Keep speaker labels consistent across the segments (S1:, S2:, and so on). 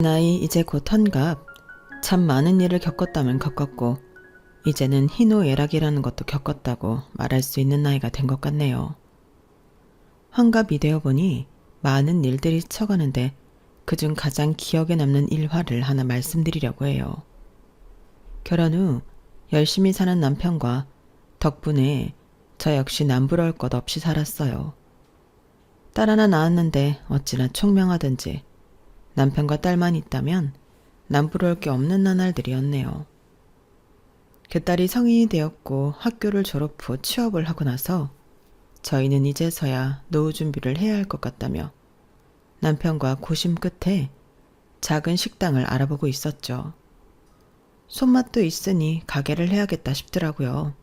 S1: 나이 이제 곧 환갑. 참 많은 일을 겪었다면 겪었고 이제는 희노애락이라는 것도 겪었다고 말할 수 있는 나이가 된 것 같네요. 환갑이 되어 보니 많은 일들이 스쳐가는데 그중 가장 기억에 남는 일화를 하나 말씀드리려고 해요. 결혼 후 열심히 사는 남편과 덕분에 저 역시 남부러울 것 없이 살았어요. 딸 하나 낳았는데 어찌나 총명하든지 남편과 딸만 있다면 남부러울 게 없는 나날들이었네요. 그 딸이 성인이 되었고 학교를 졸업 후 취업을 하고 나서 저희는 이제서야 노후 준비를 해야 할 것 같다며 남편과 고심 끝에 작은 식당을 알아보고 있었죠. 손맛도 있으니 가게를 해야겠다 싶더라고요.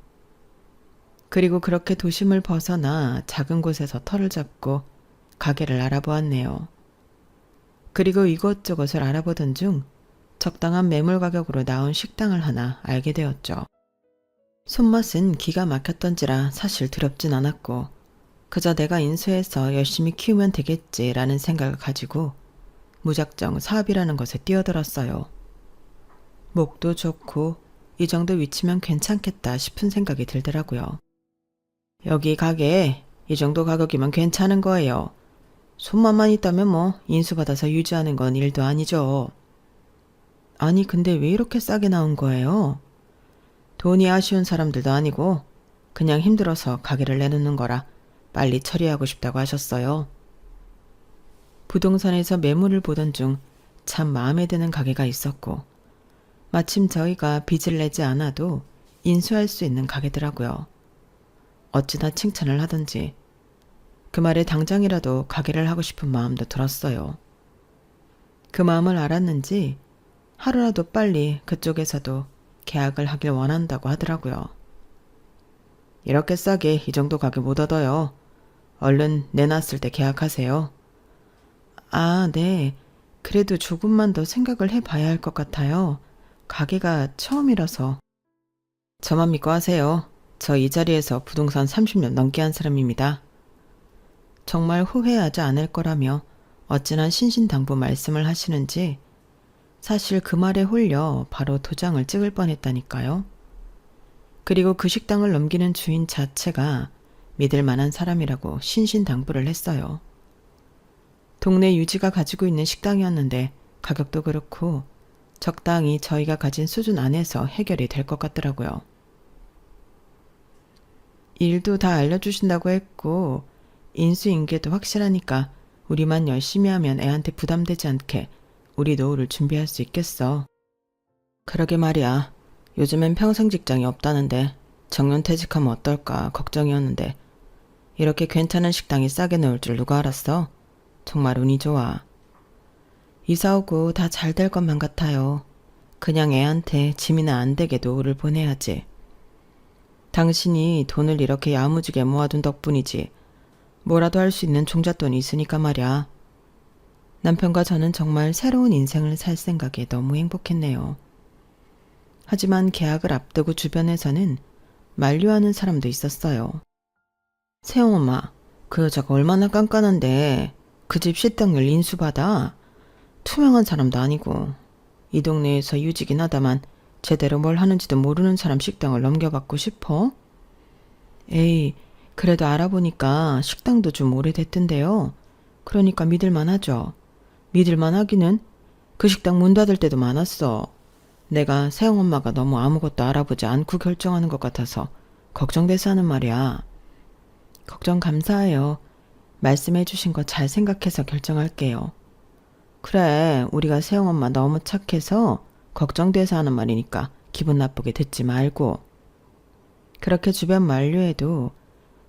S1: 그리고 그렇게 도심을 벗어나 작은 곳에서 터를 잡고 가게를 알아보았네요. 그리고 이것저것을 알아보던 중 적당한 매물 가격으로 나온 식당을 하나 알게 되었죠. 손맛은 기가 막혔던지라 사실 두렵진 않았고 그저 내가 인수해서 열심히 키우면 되겠지라는 생각을 가지고 무작정 사업이라는 것에 뛰어들었어요. 목도 좋고 이 정도 위치면 괜찮겠다 싶은 생각이 들더라고요. 여기 가게 이 정도 가격이면 괜찮은 거예요. 손맛만 있다면 뭐 인수받아서 유지하는 건 일도 아니죠. 아니 근데 왜 이렇게 싸게 나온 거예요? 돈이 아쉬운 사람들도 아니고 그냥 힘들어서 가게를 내놓는 거라 빨리 처리하고 싶다고 하셨어요. 부동산에서 매물을 보던 중 참 마음에 드는 가게가 있었고 마침 저희가 빚을 내지 않아도 인수할 수 있는 가게더라고요. 어찌나 칭찬을 하던지 그 말에 당장이라도 가게를 하고 싶은 마음도 들었어요. 그 마음을 알았는지 하루라도 빨리 그쪽에서도 계약을 하길 원한다고 하더라고요. 이렇게 싸게 이 정도 가게 못 얻어요. 얼른 내놨을 때 계약하세요. 아, 네. 그래도 조금만 더 생각을 해봐야 할 것 같아요. 가게가 처음이라서. 저만 믿고 하세요. 저 이 자리에서 부동산 30년 넘게 한 사람입니다. 정말 후회하지 않을 거라며 어찌나 신신당부 말씀을 하시는지 사실 그 말에 홀려 바로 도장을 찍을 뻔했다니까요. 그리고 그 식당을 넘기는 주인 자체가 믿을 만한 사람이라고 신신당부를 했어요. 동네 유지가 가지고 있는 식당이었는데 가격도 그렇고 적당히 저희가 가진 수준 안에서 해결이 될 것 같더라고요. 일도 다 알려주신다고 했고 인수인계도 확실하니까 우리만 열심히 하면 애한테 부담되지 않게 우리 노후를 준비할 수 있겠어. 그러게 말이야. 요즘엔 평생 직장이 없다는데 정년퇴직하면 어떨까 걱정이었는데 이렇게 괜찮은 식당이 싸게 나올 줄 누가 알았어? 정말 운이 좋아. 이사 오고 다 잘 될 것만 같아요. 그냥 애한테 짐이나 안 되게 노후를 보내야지. 당신이 돈을 이렇게 야무지게 모아둔 덕분이지. 뭐라도 할 수 있는 종잣돈이 있으니까 말이야. 남편과 저는 정말 새로운 인생을 살 생각에 너무 행복했네요. 하지만 계약을 앞두고 주변에서는 만류하는 사람도 있었어요. 세영엄마, 그 여자가 얼마나 깐깐한데 그 집 식당을 인수받아? 투명한 사람도 아니고 이 동네에서 유지긴 하다만 제대로 뭘 하는지도 모르는 사람 식당을 넘겨받고 싶어? 에이, 그래도 알아보니까 식당도 좀 오래됐던데요. 그러니까 믿을만 하죠. 믿을만 하기는 그 식당 문 닫을 때도 많았어. 내가 세영엄마가 너무 아무것도 알아보지 않고 결정하는 것 같아서 걱정돼서 하는 말이야. 걱정 감사해요. 말씀해 주신 거 잘 생각해서 결정할게요. 그래, 우리가 세영엄마 너무 착해서 걱정돼서 하는 말이니까 기분 나쁘게 듣지 말고. 그렇게 주변 만류에도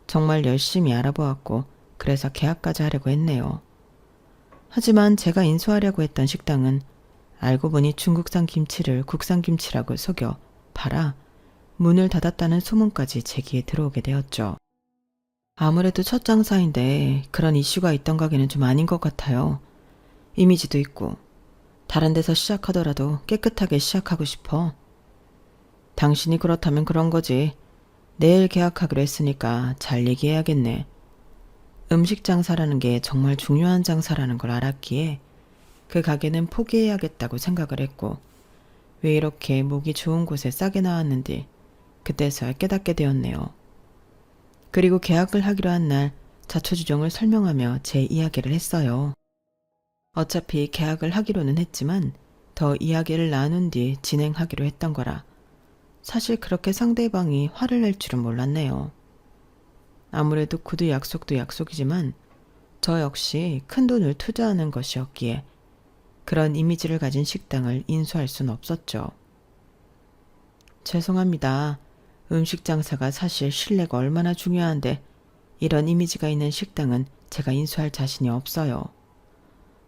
S1: 정말 열심히 알아보았고 그래서 계약까지 하려고 했네요. 하지만 제가 인수하려고 했던 식당은 알고 보니 중국산 김치를 국산 김치라고 속여 팔아 문을 닫았다는 소문까지 제 귀에 들어오게 되었죠. 아무래도 첫 장사인데 그런 이슈가 있던 가게는 좀 아닌 것 같아요. 이미지도 있고 다른 데서 시작하더라도 깨끗하게 시작하고 싶어. 당신이 그렇다면 그런 거지. 내일 계약하기로 했으니까 잘 얘기해야겠네. 음식 장사라는 게 정말 중요한 장사라는 걸 알았기에 그 가게는 포기해야겠다고 생각을 했고 왜 이렇게 목이 좋은 곳에 싸게 나왔는지 그때서야 깨닫게 되었네요. 그리고 계약을 하기로 한 날 자초지종을 설명하며 제 이야기를 했어요. 어차피 계약을 하기로는 했지만 더 이야기를 나눈 뒤 진행하기로 했던 거라 사실 그렇게 상대방이 화를 낼 줄은 몰랐네요. 아무래도 구두 약속도 약속이지만 저 역시 큰돈을 투자하는 것이었기에 그런 이미지를 가진 식당을 인수할 순 없었죠. 죄송합니다. 음식 장사가 사실 신뢰가 얼마나 중요한데 이런 이미지가 있는 식당은 제가 인수할 자신이 없어요.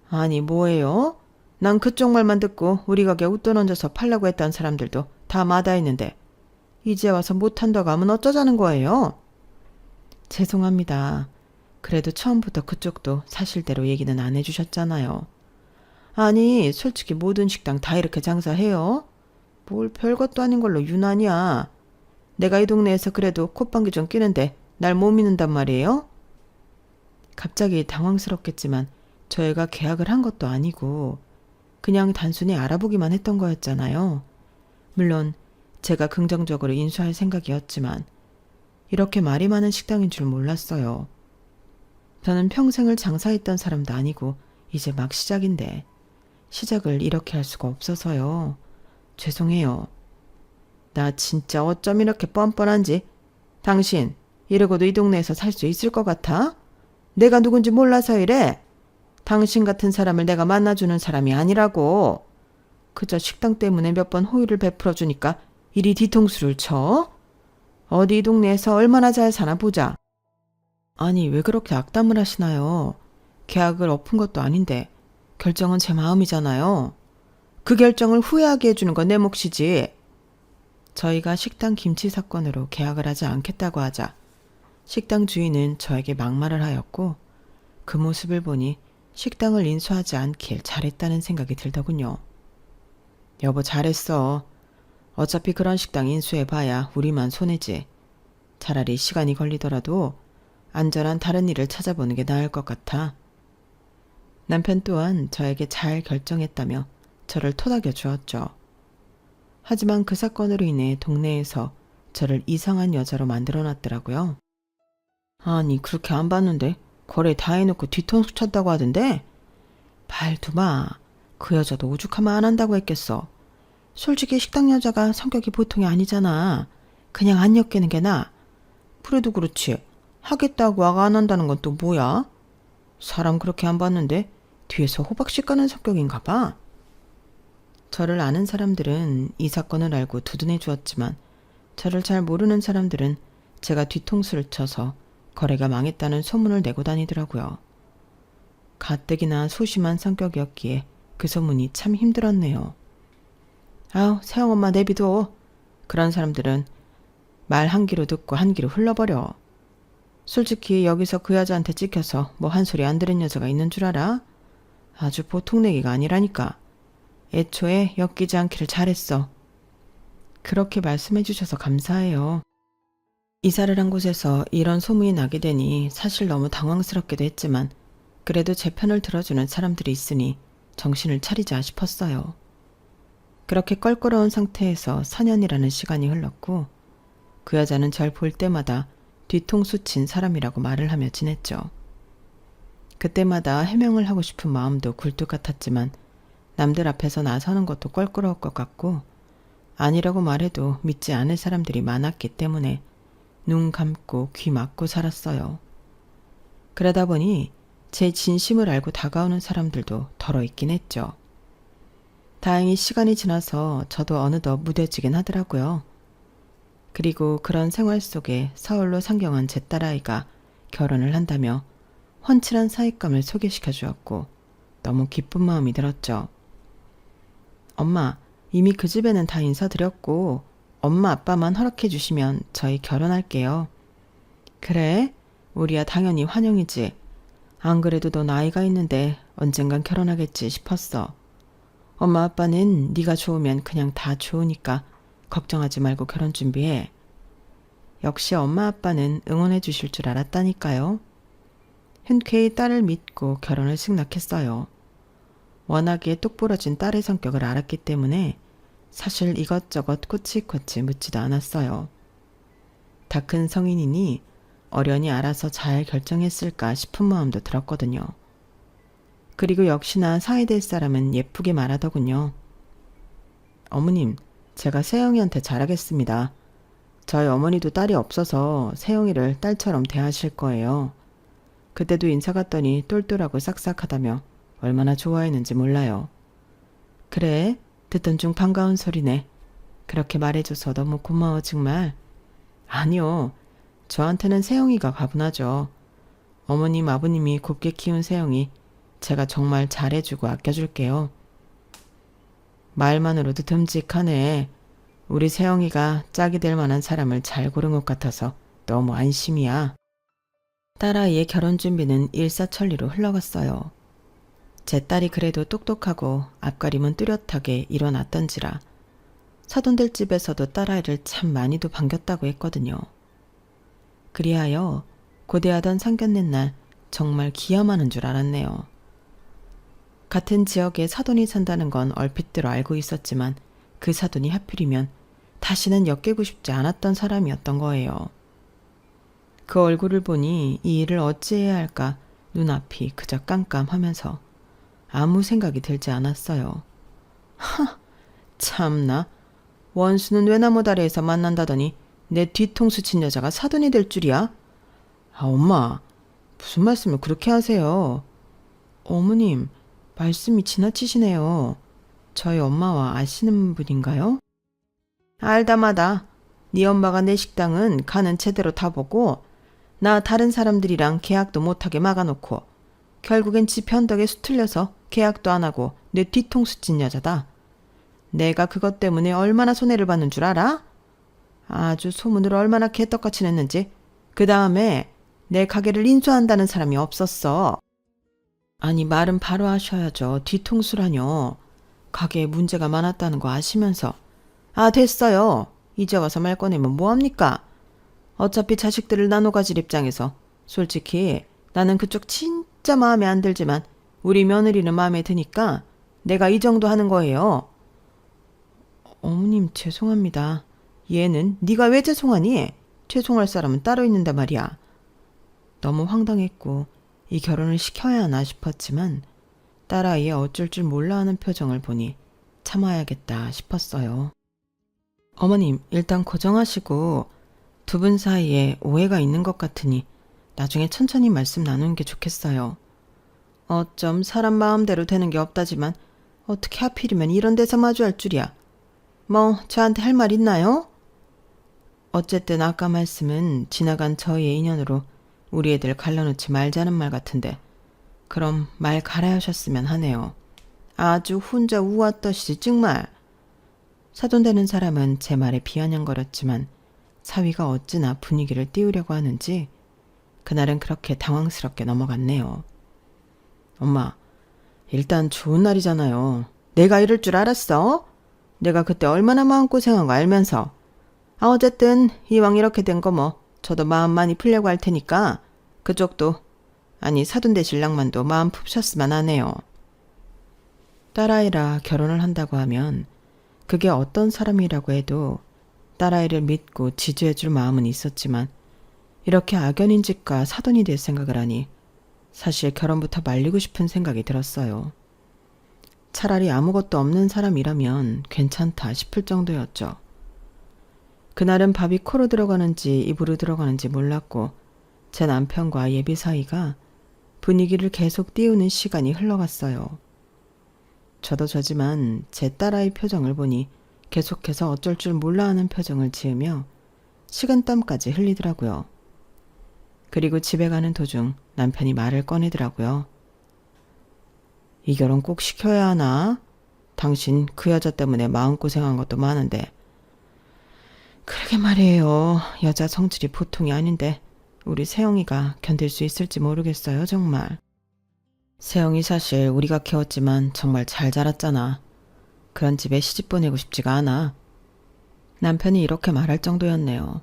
S1: 아니 뭐예요? 난 그쪽 말만 듣고 우리 가게 웃돈 얹어서 팔라고 했던 사람들도 다 마다했는데 이제 와서 못한다고 하면 어쩌자는 거예요? 죄송합니다. 그래도 처음부터 그쪽도 사실대로 얘기는 안 해주셨잖아요. 아니 솔직히 모든 식당 다 이렇게 장사해요? 뭘 별것도 아닌 걸로 유난이야. 내가 이 동네에서 그래도 콧방귀 좀 끼는데 날 못 믿는단 말이에요? 갑자기 당황스럽겠지만 저희가 계약을 한 것도 아니고 그냥 단순히 알아보기만 했던 거였잖아요. 물론 제가 긍정적으로 인수할 생각이었지만 이렇게 말이 많은 식당인 줄 몰랐어요. 저는 평생을 장사했던 사람도 아니고 이제 막 시작인데 시작을 이렇게 할 수가 없어서요. 죄송해요. 나 진짜 어쩜 이렇게 뻔뻔한지. 당신 이러고도 이 동네에서 살 수 있을 것 같아? 내가 누군지 몰라서 이래? 당신 같은 사람을 내가 만나주는 사람이 아니라고. 그저 식당 때문에 몇 번 호의를 베풀어 주니까 이리 뒤통수를 쳐? 어디 이 동네에서 얼마나 잘 사나 보자. 아니 왜 그렇게 악담을 하시나요? 계약을 엎은 것도 아닌데 결정은 제 마음이잖아요. 그 결정을 후회하게 해주는 건 내 몫이지. 저희가 식당 김치 사건으로 계약을 하지 않겠다고 하자 식당 주인은 저에게 막말을 하였고 그 모습을 보니 식당을 인수하지 않길 잘했다는 생각이 들더군요. 여보 잘했어. 어차피 그런 식당 인수해봐야 우리만 손해지. 차라리 시간이 걸리더라도 안전한 다른 일을 찾아보는 게 나을 것 같아. 남편 또한 저에게 잘 결정했다며 저를 토닥여 주었죠. 하지만 그 사건으로 인해 동네에서 저를 이상한 여자로 만들어놨더라고요. 아니 그렇게 안 봤는데 거래 다 해놓고 뒤통수 쳤다고 하던데? 말도 마. 그 여자도 오죽하면 안 한다고 했겠어. 솔직히 식당 여자가 성격이 보통이 아니잖아. 그냥 안 엮이는 게 나아. 그래도 그렇지. 하겠다고 와가 안 한다는 건 또 뭐야? 사람 그렇게 안 봤는데 뒤에서 호박씨 까는 성격인가 봐. 저를 아는 사람들은 이 사건을 알고 두둔해 주었지만 저를 잘 모르는 사람들은 제가 뒤통수를 쳐서 거래가 망했다는 소문을 내고 다니더라고요. 가뜩이나 소심한 성격이었기에 그 소문이 참 힘들었네요. 아우 세영엄마 내비둬. 그런 사람들은 말 한 귀로 듣고 한 귀로 흘러버려. 솔직히 여기서 그 여자한테 찍혀서 뭐 한 소리 안 들은 여자가 있는 줄 알아? 아주 보통 내기가 아니라니까. 애초에 엮이지 않기를 잘했어. 그렇게 말씀해 주셔서 감사해요. 이사를 한 곳에서 이런 소문이 나게 되니 사실 너무 당황스럽기도 했지만 그래도 제 편을 들어주는 사람들이 있으니 정신을 차리자 싶었어요. 그렇게 껄끄러운 상태에서 4년이라는 시간이 흘렀고 그 여자는 절 볼 때마다 뒤통수 친 사람이라고 말을 하며 지냈죠. 그때마다 해명을 하고 싶은 마음도 굴뚝 같았지만 남들 앞에서 나서는 것도 껄끄러울 것 같고 아니라고 말해도 믿지 않을 사람들이 많았기 때문에 눈 감고 귀 막고 살았어요. 그러다 보니 제 진심을 알고 다가오는 사람들도 덜어 있긴 했죠. 다행히 시간이 지나서 저도 어느덧 무뎌지긴 하더라고요. 그리고 그런 생활 속에 서울로 상경한 제 딸아이가 결혼을 한다며 훤칠한 사윗감을 소개시켜 주었고 너무 기쁜 마음이 들었죠. 엄마, 이미 그 집에는 다 인사드렸고 엄마 아빠만 허락해 주시면 저희 결혼할게요. 그래? 우리야 당연히 환영이지. 안 그래도 너 나이가 있는데 언젠간 결혼하겠지 싶었어. 엄마 아빠는 네가 좋으면 그냥 다 좋으니까 걱정하지 말고 결혼 준비해. 역시 엄마 아빠는 응원해 주실 줄 알았다니까요. 흔쾌히 딸을 믿고 결혼을 승낙했어요. 워낙에 똑부러진 딸의 성격을 알았기 때문에 사실 이것저것 코치코치 묻지도 않았어요. 다 큰 성인이니 어련히 알아서 잘 결정했을까 싶은 마음도 들었거든요. 그리고 역시나 사이 될 사람은 예쁘게 말하더군요. 어머님, 제가 세영이한테 잘하겠습니다. 저희 어머니도 딸이 없어서 세영이를 딸처럼 대하실 거예요. 그때도 인사 갔더니 똘똘하고 싹싹하다며 얼마나 좋아했는지 몰라요. 그래, 듣던 중 반가운 소리네. 그렇게 말해줘서 너무 고마워 정말. 아니요, 저한테는 세영이가 가분하죠. 어머님, 아버님이 곱게 키운 세영이 제가 정말 잘해주고 아껴줄게요. 말만으로도 듬직하네. 우리 세영이가 짝이 될 만한 사람을 잘 고른 것 같아서 너무 안심이야. 딸아이의 결혼 준비는 일사천리로 흘러갔어요. 제 딸이 그래도 똑똑하고 앞가림은 뚜렷하게 일어났던지라 사돈들 집에서도 딸아이를 참 많이도 반겼다고 했거든요. 그리하여 고대하던 상견례 날 정말 기염하는 줄 알았네요. 같은 지역에 사돈이 산다는 건 얼핏들어 알고 있었지만 그 사돈이 하필이면 다시는 엮이고 싶지 않았던 사람이었던 거예요. 그 얼굴을 보니 이 일을 어찌해야 할까 눈앞이 그저 깜깜하면서 아무 생각이 들지 않았어요. 하, 참나. 원수는 외나무 다리에서 만난다더니 내 뒤통수 친 여자가 사돈이 될 줄이야? 아, 엄마, 무슨 말씀을 그렇게 하세요? 어머님, 말씀이 지나치시네요. 저희 엄마와 아시는 분인가요? 알다마다. 네 엄마가 내 식당은 간은 제대로 다 보고 나 다른 사람들이랑 계약도 못하게 막아놓고 결국엔 지 편덕에 수틀려서 계약도 안 하고 내 뒤통수 찐 여자다. 내가 그것 때문에 얼마나 손해를 받는 줄 알아? 아주 소문을 얼마나 개떡같이 냈는지. 그 다음에 내 가게를 인수한다는 사람이 없었어. 아니, 말은 바로 하셔야죠. 뒤통수라뇨. 가게에 문제가 많았다는 거 아시면서. 아, 됐어요. 이제 와서 말 꺼내면 뭐합니까? 어차피 자식들을 나눠 가질 입장에서 솔직히 나는 그쪽 진짜 마음에 안 들지만 우리 며느리는 마음에 드니까 내가 이 정도 하는 거예요. 어머님, 죄송합니다. 얘는 네가 왜 죄송하니? 죄송할 사람은 따로 있는데 말이야. 너무 황당했고 이 결혼을 시켜야 하나 싶었지만 딸아이의 어쩔 줄 몰라 하는 표정을 보니 참아야겠다 싶었어요. 어머님, 일단 고정하시고 두 분 사이에 오해가 있는 것 같으니 나중에 천천히 말씀 나누는 게 좋겠어요. 어쩜 사람 마음대로 되는 게 없다지만 어떻게 하필이면 이런 데서 마주할 줄이야. 뭐 저한테 할 말 있나요? 어쨌든 아까 말씀은 지나간 저희의 인연으로 우리 애들 갈라놓지 말자는 말 같은데 그럼 말 갈아하셨으면 하네요. 아주 혼자 우왔더시 정말. 사돈되는 사람은 제 말에 비아냥거렸지만 사위가 어찌나 분위기를 띄우려고 하는지 그날은 그렇게 당황스럽게 넘어갔네요. 엄마, 일단 좋은 날이잖아요. 내가 이럴 줄 알았어? 내가 그때 얼마나 마음고생한 거 알면서. 아, 어쨌든 이왕 이렇게 된 거 뭐 저도 마음 많이 풀려고 할 테니까 그쪽도, 아니 사돈대 신랑만도 마음 푸셨으면 하네요. 딸아이라 결혼을 한다고 하면 그게 어떤 사람이라고 해도 딸아이를 믿고 지지해줄 마음은 있었지만 이렇게 악연인 집과 사돈이 될 생각을 하니 사실 결혼부터 말리고 싶은 생각이 들었어요. 차라리 아무것도 없는 사람이라면 괜찮다 싶을 정도였죠. 그날은 밥이 코로 들어가는지 입으로 들어가는지 몰랐고 제 남편과 예비 사이가 분위기를 계속 띄우는 시간이 흘러갔어요. 저도 저지만 제 딸아이 표정을 보니 계속해서 어쩔 줄 몰라 하는 표정을 지으며 식은땀까지 흘리더라고요. 그리고 집에 가는 도중 남편이 말을 꺼내더라고요. 이 결혼 꼭 시켜야 하나? 당신 그 여자 때문에 마음고생한 것도 많은데. 그러게 말이에요. 여자 성질이 보통이 아닌데 우리 세영이가 견딜 수 있을지 모르겠어요 정말. 세영이 사실 우리가 키웠지만 정말 잘 자랐잖아. 그런 집에 시집 보내고 싶지가 않아. 남편이 이렇게 말할 정도였네요.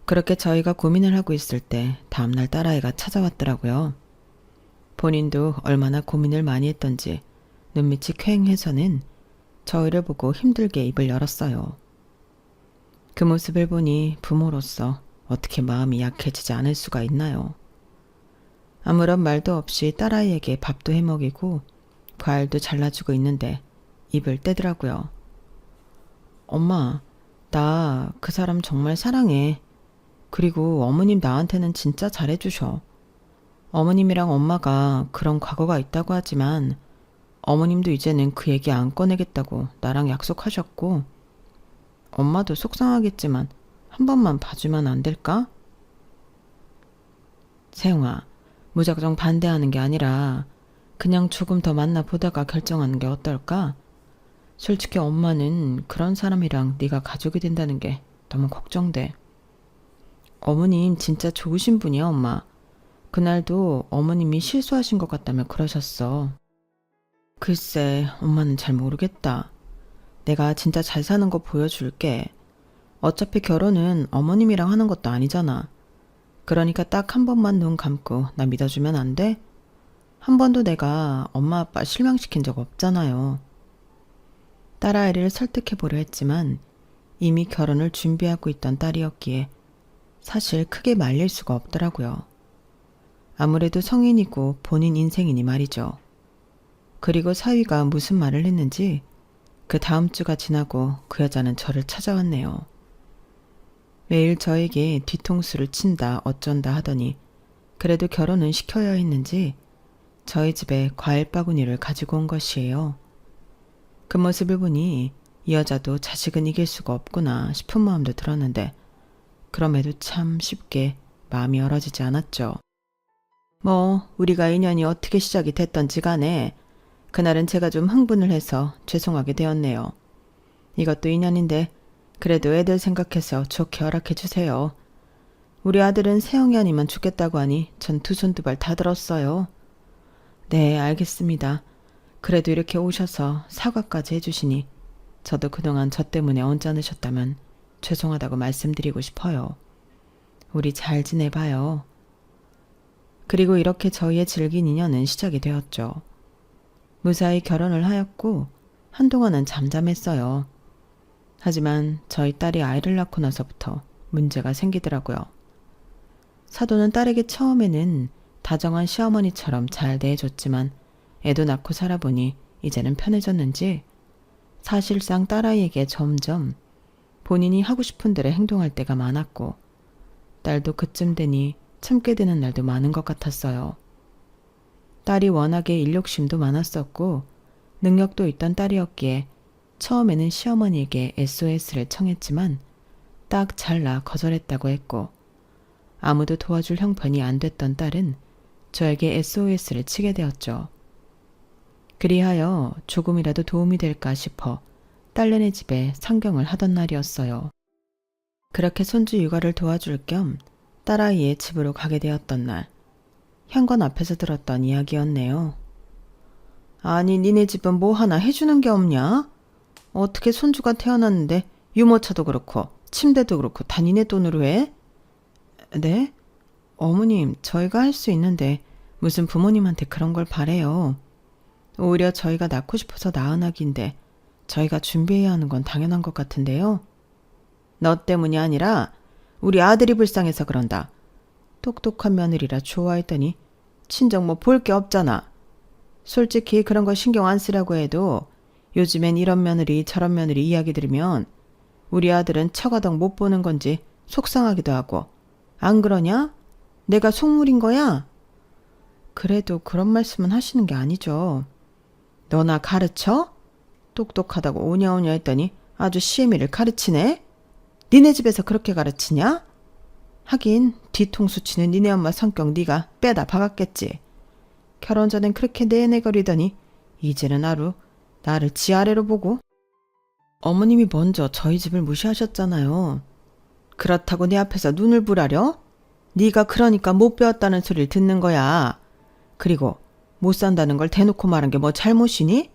S1: 그렇게 저희가 고민을 하고 있을 때 다음날 딸아이가 찾아왔더라고요. 본인도 얼마나 고민을 많이 했던지 눈밑이 퀭해서는 저희를 보고 힘들게 입을 열었어요. 그 모습을 보니 부모로서 어떻게 마음이 약해지지 않을 수가 있나요? 아무런 말도 없이 딸아이에게 밥도 해먹이고 과일도 잘라주고 있는데 입을 떼더라고요. 엄마, 나 그 사람 정말 사랑해. 그리고 어머님 나한테는 진짜 잘해주셔. 어머님이랑 엄마가 그런 과거가 있다고 하지만 어머님도 이제는 그 얘기 안 꺼내겠다고 나랑 약속하셨고 엄마도 속상하겠지만 한 번만 봐주면 안 될까? 세영아, 무작정 반대하는 게 아니라 그냥 조금 더 만나보다가 결정하는 게 어떨까? 솔직히 엄마는 그런 사람이랑 네가 가족이 된다는 게 너무 걱정돼. 어머님 진짜 좋으신 분이야, 엄마. 그날도 어머님이 실수하신 것 같다며 그러셨어. 글쎄, 엄마는 잘 모르겠다. 내가 진짜 잘 사는 거 보여줄게. 어차피 결혼은 어머님이랑 하는 것도 아니잖아. 그러니까 딱 한 번만 눈 감고 나 믿어주면 안 돼? 한 번도 내가 엄마 아빠 실망시킨 적 없잖아요. 딸아이를 설득해보려 했지만 이미 결혼을 준비하고 있던 딸이었기에 사실 크게 말릴 수가 없더라고요. 아무래도 성인이고 본인 인생이니 말이죠. 그리고 사위가 무슨 말을 했는지 그 다음 주가 지나고 그 여자는 저를 찾아왔네요. 매일 저에게 뒤통수를 친다 어쩐다 하더니 그래도 결혼은 시켜야 했는지 저희 집에 과일 바구니를 가지고 온 것이에요. 그 모습을 보니 이 여자도 자식은 이길 수가 없구나 싶은 마음도 들었는데 그럼에도 참 쉽게 마음이 열어지지 않았죠. 뭐 우리가 인연이 어떻게 시작이 됐던지 간에 그날은 제가 좀 흥분을 해서 죄송하게 되었네요. 이것도 인연인데 그래도 애들 생각해서 좋게 허락해 주세요. 우리 아들은 세영이 아니면 죽겠다고 하니 전 두 손 두 발 다 들었어요. 네, 알겠습니다. 그래도 이렇게 오셔서 사과까지 해주시니 저도 그동안 저 때문에 언짢으셨다면 죄송하다고 말씀드리고 싶어요. 우리 잘 지내봐요. 그리고 이렇게 저희의 질긴 인연은 시작이 되었죠. 무사히 결혼을 하였고 한동안은 잠잠했어요. 하지만 저희 딸이 아이를 낳고 나서부터 문제가 생기더라고요. 사도는 딸에게 처음에는 다정한 시어머니처럼 잘 대해줬지만 애도 낳고 살아보니 이제는 편해졌는지 사실상 딸아이에게 점점 본인이 하고 싶은 대로 행동할 때가 많았고 딸도 그쯤 되니 참게 되는 날도 많은 것 같았어요. 딸이 워낙에 일욕심도 많았었고 능력도 있던 딸이었기에 처음에는 시어머니에게 SOS를 청했지만 딱 잘라 거절했다고 했고 아무도 도와줄 형편이 안 됐던 딸은 저에게 SOS를 치게 되었죠. 그리하여 조금이라도 도움이 될까 싶어 딸내네 집에 상경을 하던 날이었어요. 그렇게 손주 육아를 도와줄 겸 딸아이의 집으로 가게 되었던 날, 현관 앞에서 들었던 이야기였네요. 아니, 니네 집은 뭐 하나 해주는 게 없냐? 어떻게 손주가 태어났는데 유모차도 그렇고 침대도 그렇고 다 니네 돈으로 해? 네? 어머님, 저희가 할 수 있는데 무슨 부모님한테 그런 걸 바래요. 오히려 저희가 낳고 싶어서 낳은 아기인데 저희가 준비해야 하는 건 당연한 것 같은데요. 너 때문이 아니라 우리 아들이 불쌍해서 그런다. 똑똑한 며느리라 좋아했더니 친정 뭐 볼 게 없잖아. 솔직히 그런 거 신경 안 쓰라고 해도 요즘엔 이런 며느리 저런 며느리 이야기 들으면 우리 아들은 처가덕 못 보는 건지 속상하기도 하고 안 그러냐? 내가 속물인 거야? 그래도 그런 말씀은 하시는 게 아니죠. 너나 가르쳐? 똑똑하다고 오냐오냐 했더니 아주 시애미를 가르치네? 니네 집에서 그렇게 가르치냐? 하긴 뒤통수 치는 니네 엄마 성격 네가 빼다 박았겠지. 결혼 전엔 그렇게 내내거리더니 이제는 나를 지 아래로 보고. 어머님이 먼저 저희 집을 무시하셨잖아요. 그렇다고 내 앞에서 눈을 부라려? 네가 그러니까 못 배웠다는 소리를 듣는 거야. 그리고 못 산다는 걸 대놓고 말한 게 뭐 잘못이니?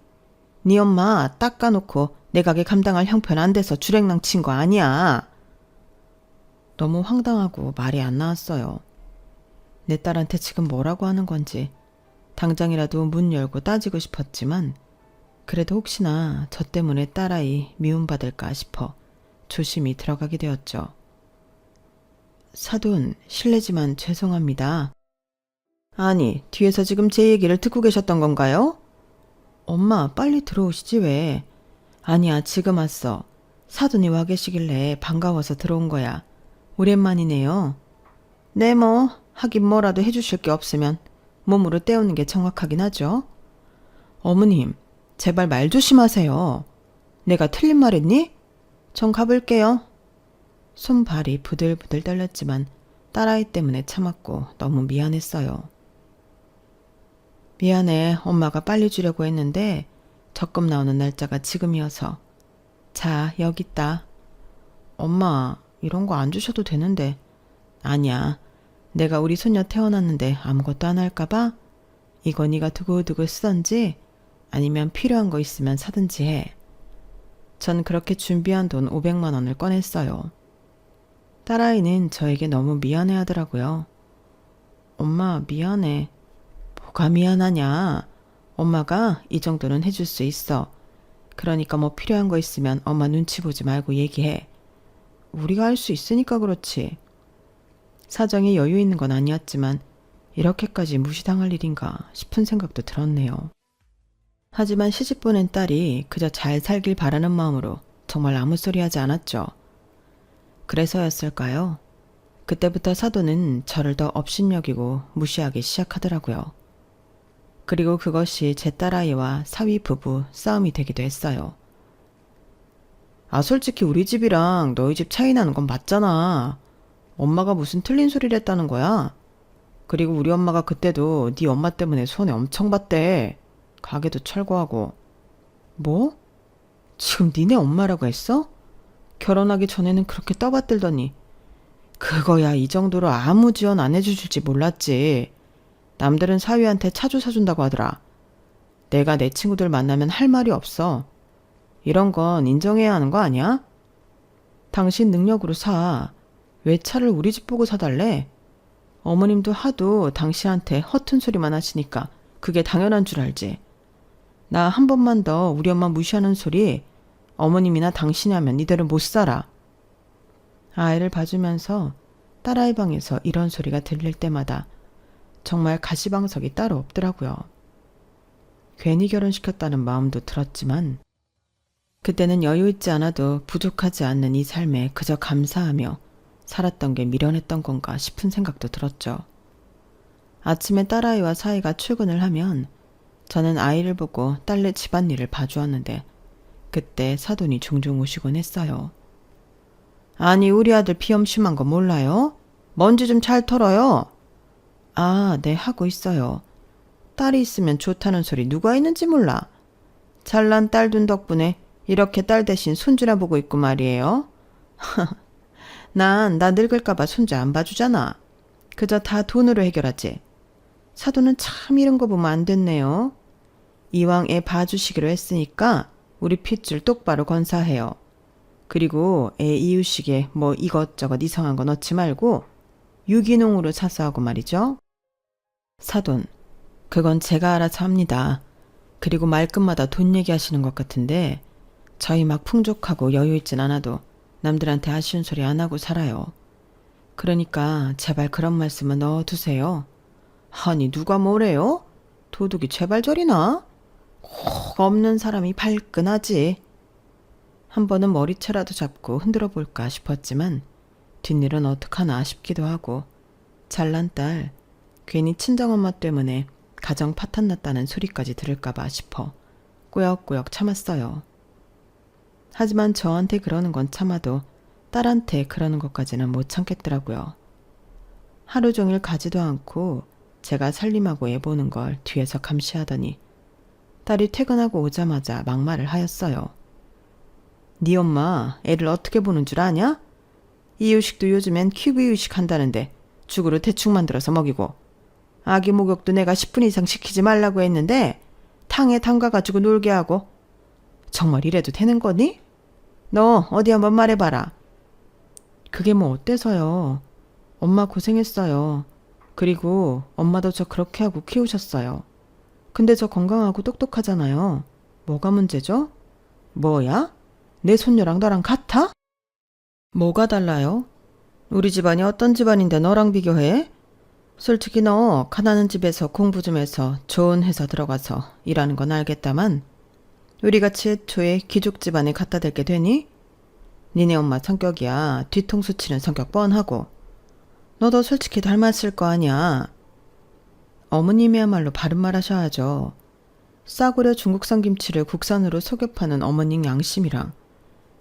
S1: 네 엄마 닦아놓고 내 가게 감당할 형편 안 돼서 주랭랑 친 거 아니야. 너무 황당하고 말이 안 나왔어요. 내 딸한테 지금 뭐라고 하는 건지 당장이라도 문 열고 따지고 싶었지만 그래도 혹시나 저 때문에 딸아이 미움받을까 싶어 조심히 들어가게 되었죠. 사돈, 실례지만 죄송합니다. 아니, 뒤에서 지금 제 얘기를 듣고 계셨던 건가요? 엄마, 빨리 들어오시지 왜. 아니야, 지금 왔어. 사돈이 와 계시길래 반가워서 들어온 거야. 오랜만이네요. 네, 뭐 하긴 뭐라도 해주실 게 없으면 몸으로 때우는 게 정확하긴 하죠. 어머님, 제발 말 조심하세요. 내가 틀린 말 했니? 전 가볼게요. 손발이 부들부들 떨렸지만 딸아이 때문에 참았고 너무 미안했어요. 미안해, 엄마가 빨리 주려고 했는데 적금 나오는 날짜가 지금이어서. 자, 여기 있다. 엄마, 이런 거 안 주셔도 되는데. 아니야, 내가 우리 손녀 태어났는데 아무것도 안 할까봐? 이거 네가 두고두고 쓰던지 아니면 필요한 거 있으면 사든지 해. 전 그렇게 준비한 돈 500만 원을 꺼냈어요. 딸아이는 저에게 너무 미안해 하더라고요. 엄마, 미안해. 뭐가 미안하냐? 엄마가 이 정도는 해줄 수 있어. 그러니까 뭐 필요한 거 있으면 엄마 눈치 보지 말고 얘기해. 우리가 할 수 있으니까 그렇지. 사정이 여유 있는 건 아니었지만 이렇게까지 무시당할 일인가 싶은 생각도 들었네요. 하지만 시집 보낸 딸이 그저 잘 살길 바라는 마음으로 정말 아무 소리 하지 않았죠. 그래서였을까요? 그때부터 사돈은 저를 더 업신여기고 무시하기 시작하더라고요. 그리고 그것이 제 딸아이와 사위 부부 싸움이 되기도 했어요. 아, 솔직히 우리 집이랑 너희 집 차이 나는 건 맞잖아. 엄마가 무슨 틀린 소리를 했다는 거야? 그리고 우리 엄마가 그때도 네 엄마 때문에 손해 엄청 봤대. 가게도 철거하고. 뭐? 지금 니네 엄마라고 했어? 결혼하기 전에는 그렇게 떠받들더니. 그거야, 이 정도로 아무 지원 안 해주실지 몰랐지. 남들은 사위한테 차주 사준다고 하더라. 내가 내 친구들 만나면 할 말이 없어. 이런 건 인정해야 하는 거 아니야? 당신 능력으로 사. 왜 차를 우리 집 보고 사달래? 어머님도 하도 당신한테 허튼 소리만 하시니까 그게 당연한 줄 알지. 나 한 번만 더 우리 엄마 무시하는 소리 어머님이나 당신이 하면 이대로 못 살아. 아이를 봐주면서 딸아이 방에서 이런 소리가 들릴 때마다 정말 가시방석이 따로 없더라고요. 괜히 결혼시켰다는 마음도 들었지만 그때는 여유 있지 않아도 부족하지 않는 이 삶에 그저 감사하며 살았던 게 미련했던 건가 싶은 생각도 들었죠. 아침에 딸아이와 사이가 출근을 하면 저는 아이를 보고 딸네 집안일을 봐주었는데 그때 사돈이 종종 오시곤 했어요. 아니, 우리 아들 비염 심한 거 몰라요? 먼지 좀 잘 털어요. 아, 네, 하고 있어요. 딸이 있으면 좋다는 소리 누가 있는지 몰라. 잘난 딸 둔 덕분에 이렇게 딸 대신 손주나 보고 있고 말이에요. 나 늙을까봐 손주 안 봐주잖아. 그저 다 돈으로 해결하지. 사돈은 참 이런 거 보면 안 됐네요. 이왕 애 봐주시기로 했으니까 우리 핏줄 똑바로 건사해요. 그리고 애 이유식에 뭐 이것저것 이상한 거 넣지 말고 유기농으로 사서 하고 말이죠. 사돈, 그건 제가 알아서 합니다. 그리고 말끝마다 돈 얘기하시는 것 같은데 저희 막 풍족하고 여유 있진 않아도 남들한테 아쉬운 소리 안 하고 살아요. 그러니까 제발 그런 말씀은 넣어두세요. 아니, 누가 뭐래요? 도둑이 제발저리나? 꼭 없는 사람이 발끈하지. 한 번은 머리채라도 잡고 흔들어 볼까 싶었지만 뒷일은 어떡하나 싶기도 하고 잘난 딸, 괜히 친정엄마 때문에 가정 파탄 났다는 소리까지 들을까봐 싶어 꾸역꾸역 참았어요. 하지만 저한테 그러는 건 참아도 딸한테 그러는 것까지는 못 참겠더라고요. 하루 종일 가지도 않고 제가 살림하고 애 보는 걸 뒤에서 감시하더니 딸이 퇴근하고 오자마자 막말을 하였어요. 네 엄마 애를 어떻게 보는 줄 아냐? 이유식도 요즘엔 큐브 이유식 한다는데 죽으로 대충 만들어서 먹이고 아기 목욕도 내가 10분 이상 시키지 말라고 했는데 탕에 담가가지고 놀게 하고. 정말 이래도 되는 거니? 너 어디 한번 말해봐라. 그게 뭐 어때서요. 엄마 고생했어요. 그리고 엄마도 저 그렇게 하고 키우셨어요. 근데 저 건강하고 똑똑하잖아요. 뭐가 문제죠? 뭐야? 내 손녀랑 너랑 같아? 뭐가 달라요? 우리 집안이 어떤 집안인데 너랑 비교해? 솔직히 너 가난한 집에서 공부 좀 해서 좋은 회사 들어가서 일하는 건 알겠다만 우리같이 애초에 귀족 집안에 갖다 댈게 되니? 니네 엄마 성격이야 뒤통수 치는 성격 뻔하고 너도 솔직히 닮았을 거 아니야. 어머님이야말로 바른 말 하셔야죠. 싸구려 중국산 김치를 국산으로 속여 파는 어머님 양심이랑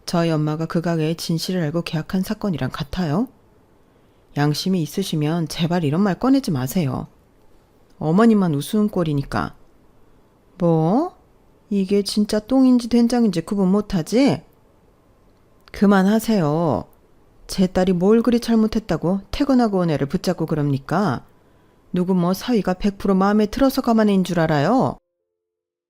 S1: 저희 엄마가 그 가게의 진실을 알고 계약한 사건이랑 같아요? 양심이 있으시면 제발 이런 말 꺼내지 마세요. 어머님만 우스운 꼴이니까. 뭐? 이게 진짜 똥인지 된장인지 구분 못하지? 그만하세요. 제 딸이 뭘 그리 잘못했다고 퇴근하고 온 애를 붙잡고 그럽니까? 누구 뭐 사위가 100% 마음에 들어서 가만히 있는 줄 알아요?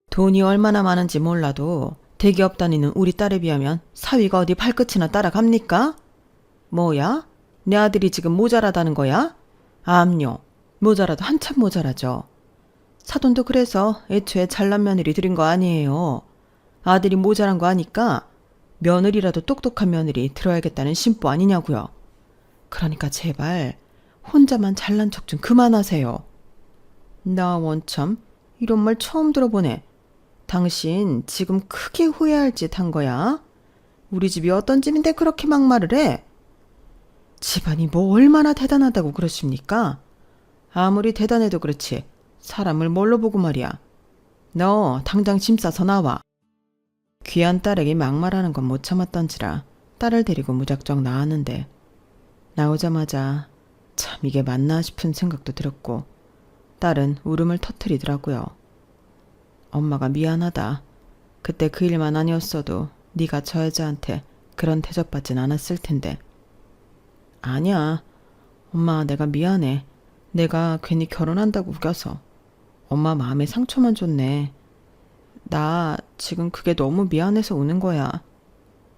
S1: 돈이 얼마나 많은지 몰라도 대기업 다니는 우리 딸에 비하면 사위가 어디 발끝이나 따라갑니까? 뭐야? 내 아들이 지금 모자라다는 거야? 암요. 모자라도 한참 모자라죠. 사돈도 그래서 애초에 잘난 며느리 들인 거 아니에요. 아들이 모자란 거 아니까 며느리라도 똑똑한 며느리 들어야겠다는 심보 아니냐고요. 그러니까 제발 혼자만 잘난 척 좀 그만하세요. 나 원참 이런 말 처음 들어보네. 당신 지금 크게 후회할 짓 한 거야? 우리 집이 어떤 집인데 그렇게 막말을 해? 집안이 뭐 얼마나 대단하다고 그러십니까? 아무리 대단해도 그렇지 사람을 뭘로 보고 말이야. 너 당장 짐 싸서 나와. 귀한 딸에게 막말하는 건 못 참았던지라 딸을 데리고 무작정 나왔는데 나오자마자 참 이게 맞나 싶은 생각도 들었고 딸은 울음을 터뜨리더라고요. 엄마가 미안하다. 그때 그 일만 아니었어도 네가 저 여자한테 그런 대접받진 않았을 텐데. 아니야. 엄마 내가 미안해. 내가 괜히 결혼한다고 우겨서. 엄마 마음에 상처만 줬네. 나 지금 그게 너무 미안해서 우는 거야.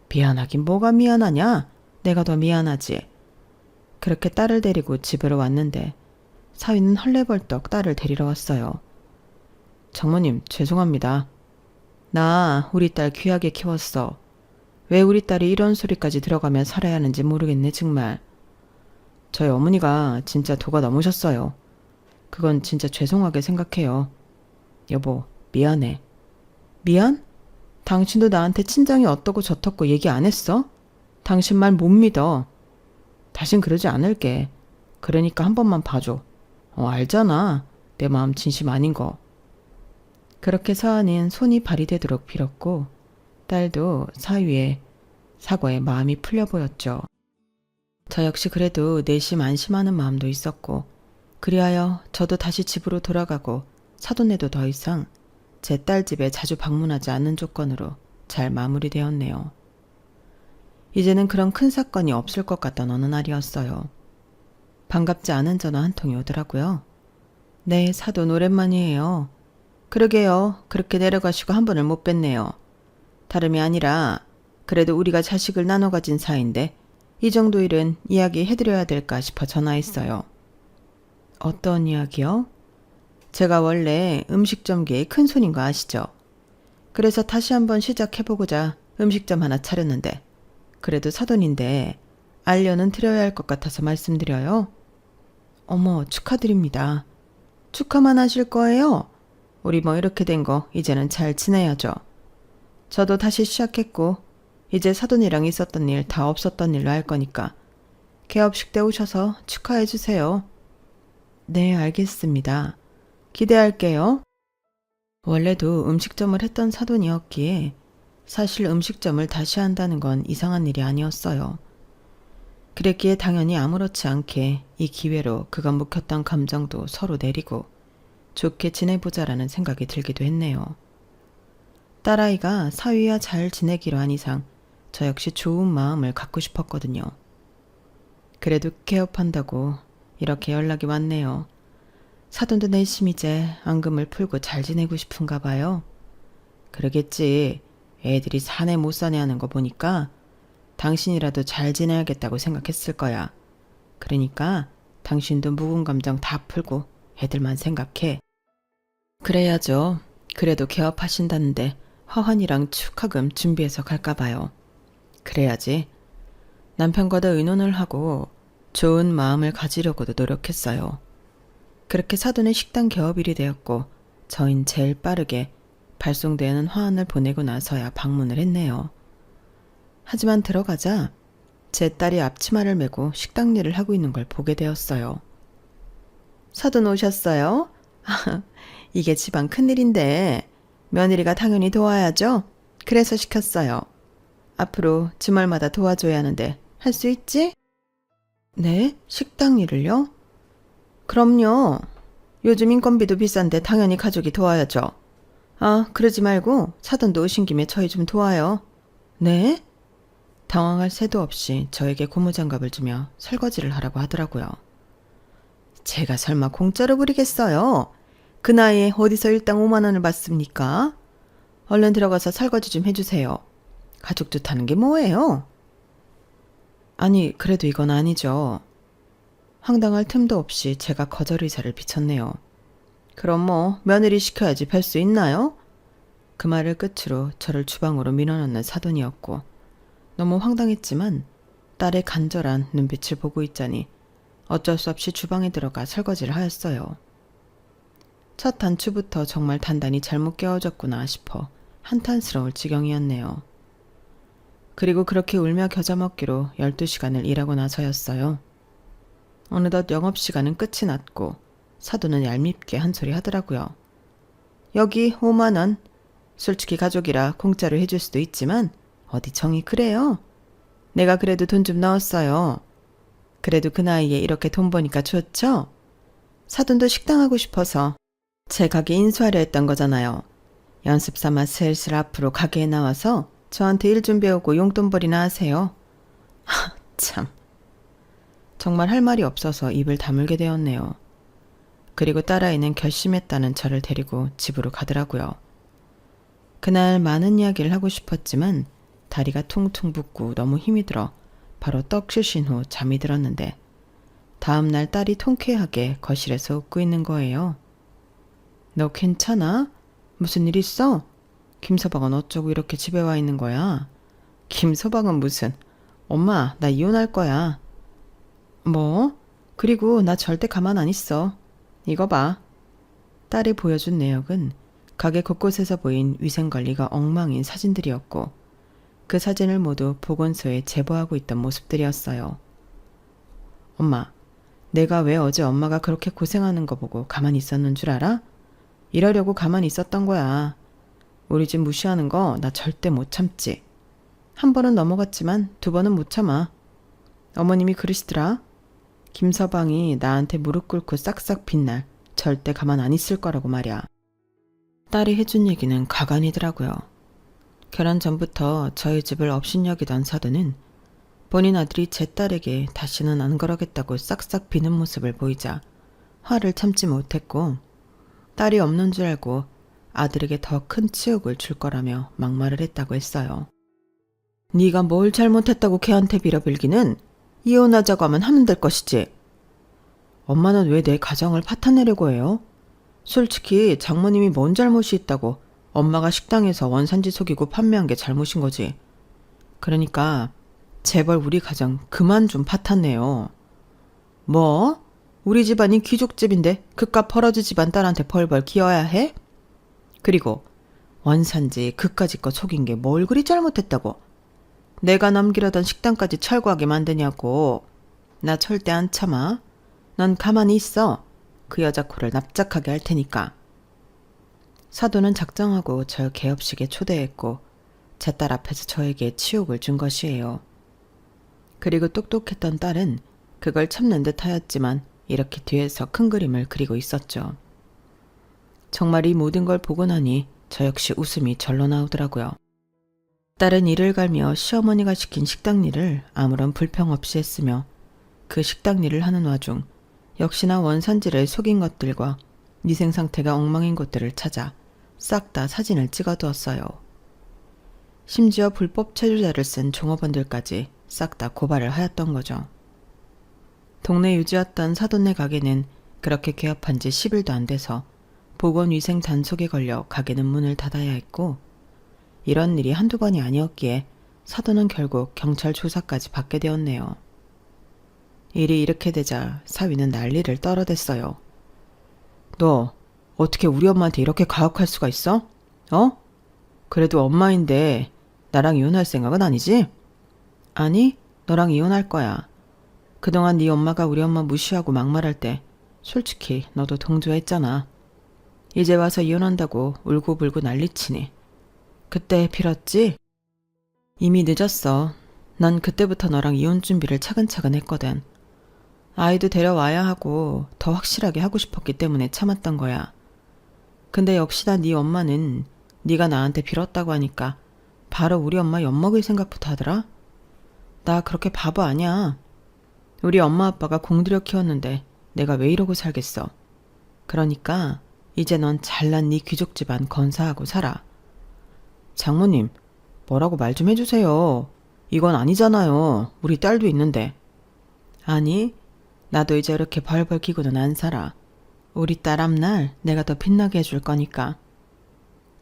S1: 미안하긴 뭐가 미안하냐? 내가 더 미안하지. 그렇게 딸을 데리고 집으로 왔는데 사위는 헐레벌떡 딸을 데리러 왔어요. 장모님 죄송합니다. 나 우리 딸 귀하게 키웠어. 왜 우리 딸이 이런 소리까지 들어가며 살아야 하는지 모르겠네 정말. 저희 어머니가 진짜 도가 넘으셨어요. 그건 진짜 죄송하게 생각해요. 여보 미안해. 미안? 당신도 나한테 친정이 어떻고 저떻고 얘기 안 했어? 당신 말 못 믿어. 다신 그러지 않을게. 그러니까 한 번만 봐줘. 알잖아. 내 마음 진심 아닌 거. 그렇게 서한이는 손이 발이 되도록 빌었고 딸도 사위의 사과에 마음이 풀려 보였죠. 저 역시 그래도 내심 안심하는 마음도 있었고 그리하여 저도 다시 집으로 돌아가고 사돈네도 더 이상 제 딸 집에 자주 방문하지 않는 조건으로 잘 마무리되었네요. 이제는 그런 큰 사건이 없을 것 같던 어느 날이었어요. 반갑지 않은 전화 한 통이 오더라고요. 네, 사돈 오랜만이에요. 그러게요. 그렇게 내려가시고 한 번을 못 뵀네요. 다름이 아니라 그래도 우리가 자식을 나눠 가진 사이인데 이 정도 일은 이야기해드려야 될까 싶어 전화했어요. 어떤 이야기요? 제가 원래 음식점계의 큰손인 거 아시죠? 그래서 다시 한번 시작해보고자 음식점 하나 차렸는데 그래도 사돈인데 알려는 드려야 할 것 같아서 말씀드려요. 어머 축하드립니다. 축하만 하실 거예요? 우리 뭐 이렇게 된 거 이제는 잘 지내야죠. 저도 다시 시작했고 이제 사돈이랑 있었던 일 다 없었던 일로 할 거니까 개업식 때 오셔서 축하해 주세요. 네 알겠습니다. 기대할게요. 원래도 음식점을 했던 사돈이었기에 사실 음식점을 다시 한다는 건 이상한 일이 아니었어요. 그랬기에 당연히 아무렇지 않게 이 기회로 그간 묵혔던 감정도 서로 내리고 좋게 지내보자라는 생각이 들기도 했네요. 딸아이가 사위와 잘 지내기로 한 이상 저 역시 좋은 마음을 갖고 싶었거든요. 그래도 개업한다고 이렇게 연락이 왔네요. 사돈도 내심 이제 앙금을 풀고 잘 지내고 싶은가 봐요. 그러겠지. 애들이 사내 못 사내 하는 거 보니까 당신이라도 잘 지내야겠다고 생각했을 거야. 그러니까 당신도 묵은 감정 다 풀고 애들만 생각해. 그래야죠. 그래도 개업하신다는데 허환이랑 축하금 준비해서 갈까 봐요. 그래야지. 남편과도 의논을 하고 좋은 마음을 가지려고도 노력했어요. 그렇게 사돈의 식당 개업일이 되었고 저흰 제일 빠르게 발송되는 화환을 보내고 나서야 방문을 했네요. 하지만 들어가자 제 딸이 앞치마를 메고 식당 일을 하고 있는 걸 보게 되었어요. 사돈 오셨어요? 이게 집안 큰일인데 며느리가 당연히 도와야죠. 그래서 시켰어요. 앞으로 주말마다 도와줘야 하는데 할 수 있지? 네? 식당 일을요? 그럼요. 요즘 인건비도 비싼데 당연히 가족이 도와야죠. 아, 그러지 말고 사돈도 오신 김에 저희 좀 도와요. 네? 당황할 새도 없이 저에게 고무장갑을 주며 설거지를 하라고 하더라고요. 제가 설마 공짜로 부리겠어요? 그 나이에 어디서 일당 5만 원을 받습니까? 얼른 들어가서 설거지 좀 해주세요. 가족 좋다는 게 뭐예요? 아니, 그래도 이건 아니죠. 황당할 틈도 없이 제가 거절 의사를 비쳤네요. 그럼 뭐 며느리 시켜야지 별 수 있나요? 그 말을 끝으로 저를 주방으로 밀어넣는 사돈이었고 너무 황당했지만 딸의 간절한 눈빛을 보고 있자니 어쩔 수 없이 주방에 들어가 설거지를 하였어요. 첫 단추부터 정말 단단히 잘못 깨워졌구나 싶어 한탄스러울 지경이었네요. 그리고 그렇게 울며 겨자 먹기로 12시간을 일하고 나서였어요. 어느덧 영업시간은 끝이 났고 사돈은 얄밉게 한 소리 하더라고요. 여기 5만 원. 솔직히 가족이라 공짜로 해줄 수도 있지만 어디 정이 그래요? 내가 그래도 돈 좀 넣었어요. 그래도 그 나이에 이렇게 돈 버니까 좋죠? 사돈도 식당 하고 싶어서 제 가게 인수하려 했던 거잖아요. 연습 삼아 슬슬 앞으로 가게에 나와서 저한테 일 좀 배우고 용돈벌이나 하세요. 참. 정말 할 말이 없어서 입을 다물게 되었네요. 그리고 딸아이는 결심했다는 저를 데리고 집으로 가더라고요. 그날 많은 이야기를 하고 싶었지만 다리가 퉁퉁 붓고 너무 힘이 들어 바로 떡 쉬신 후 잠이 들었는데 다음 날 딸이 통쾌하게 거실에서 웃고 있는 거예요. 너 괜찮아? 무슨 일 있어? 김서방은 어쩌고 이렇게 집에 와 있는 거야? 김서방은 무슨? 엄마, 나 이혼할 거야. 뭐? 그리고 나 절대 가만 안 있어. 이거 봐. 딸이 보여준 내역은 가게 곳곳에서 보인 위생관리가 엉망인 사진들이었고 그 사진을 모두 보건소에 제보하고 있던 모습들이었어요. 엄마, 내가 왜 어제 엄마가 그렇게 고생하는 거 보고 가만히 있었는 줄 알아? 이러려고 가만히 있었던 거야. 우리 집 무시하는 거 나 절대 못 참지. 한 번은 넘어갔지만 두 번은 못 참아. 어머님이 그러시더라. 김서방이 나한테 무릎 꿇고 싹싹 빈 날 절대 가만 안 있을 거라고 말이야. 딸이 해준 얘기는 가관이더라고요. 결혼 전부터 저희 집을 업신여기던 사돈은 본인 아들이 제 딸에게 다시는 안 그러겠다고 싹싹 비는 모습을 보이자 화를 참지 못했고 딸이 없는 줄 알고 아들에게 더 큰 치욕을 줄 거라며 막말을 했다고 했어요. 네가 뭘 잘못했다고 걔한테 빌어빌기는 이혼하자고 하면 하면 될 것이지. 엄마는 왜 내 가정을 파탄내려고 해요? 솔직히 장모님이 뭔 잘못이 있다고 엄마가 식당에서 원산지 속이고 판매한 게 잘못인 거지. 그러니까 제발 우리 가정 그만 좀 파탄내요. 뭐? 우리 집안이 귀족집인데 그깟 벌어지 집안 딸한테 벌벌 기어야 해? 그리고 원산지 그까짓 거 속인 게 뭘 그리 잘못했다고. 내가 남기려던 식당까지 철거하게 만드냐고. 나 절대 안 참아. 넌 가만히 있어. 그 여자 코를 납작하게 할 테니까. 사돈은 작정하고 저 개업식에 초대했고 제 딸 앞에서 저에게 치욕을 준 것이에요. 그리고 똑똑했던 딸은 그걸 참는 듯 하였지만 이렇게 뒤에서 큰 그림을 그리고 있었죠. 정말 이 모든 걸 보고 나니 저 역시 웃음이 절로 나오더라고요. 딸은 이를 갈며 시어머니가 시킨 식당 일을 아무런 불평 없이 했으며 그 식당 일을 하는 와중 역시나 원산지를 속인 것들과 위생 상태가 엉망인 곳들을 찾아 싹 다 사진을 찍어두었어요. 심지어 불법 체류자를 쓴 종업원들까지 싹 다 고발을 하였던 거죠. 동네 유지였던 사돈네 가게는 그렇게 개업한 지 10일도 안 돼서 보건위생 단속에 걸려 가게는 문을 닫아야 했고 이런 일이 한두 번이 아니었기에 사돈은 결국 경찰 조사까지 받게 되었네요. 일이 이렇게 되자 사위는 난리를 떨어댔어요. 너 어떻게 우리 엄마한테 이렇게 가혹할 수가 있어? 어? 그래도 엄마인데 나랑 이혼할 생각은 아니지? 아니, 너랑 이혼할 거야. 그동안 네 엄마가 우리 엄마 무시하고 막말할 때 솔직히 너도 동조했잖아. 이제 와서 이혼한다고 울고불고 난리치니. 그때 빌었지? 이미 늦었어. 난 그때부터 너랑 이혼 준비를 차근차근 했거든. 아이도 데려와야 하고 더 확실하게 하고 싶었기 때문에 참았던 거야. 근데 역시나 네 엄마는 네가 나한테 빌었다고 하니까 바로 우리 엄마 엿먹을 생각부터 하더라. 나 그렇게 바보 아니야. 우리 엄마 아빠가 공들여 키웠는데 내가 왜 이러고 살겠어. 그러니까 이제 넌 잘난 네 귀족 집안 건사하고 살아. 장모님, 뭐라고 말 좀 해주세요. 이건 아니잖아요. 우리 딸도 있는데. 아니, 나도 이제 이렇게 벌벌 기고는 안 살아. 우리 딸 앞날 내가 더 빛나게 해줄 거니까.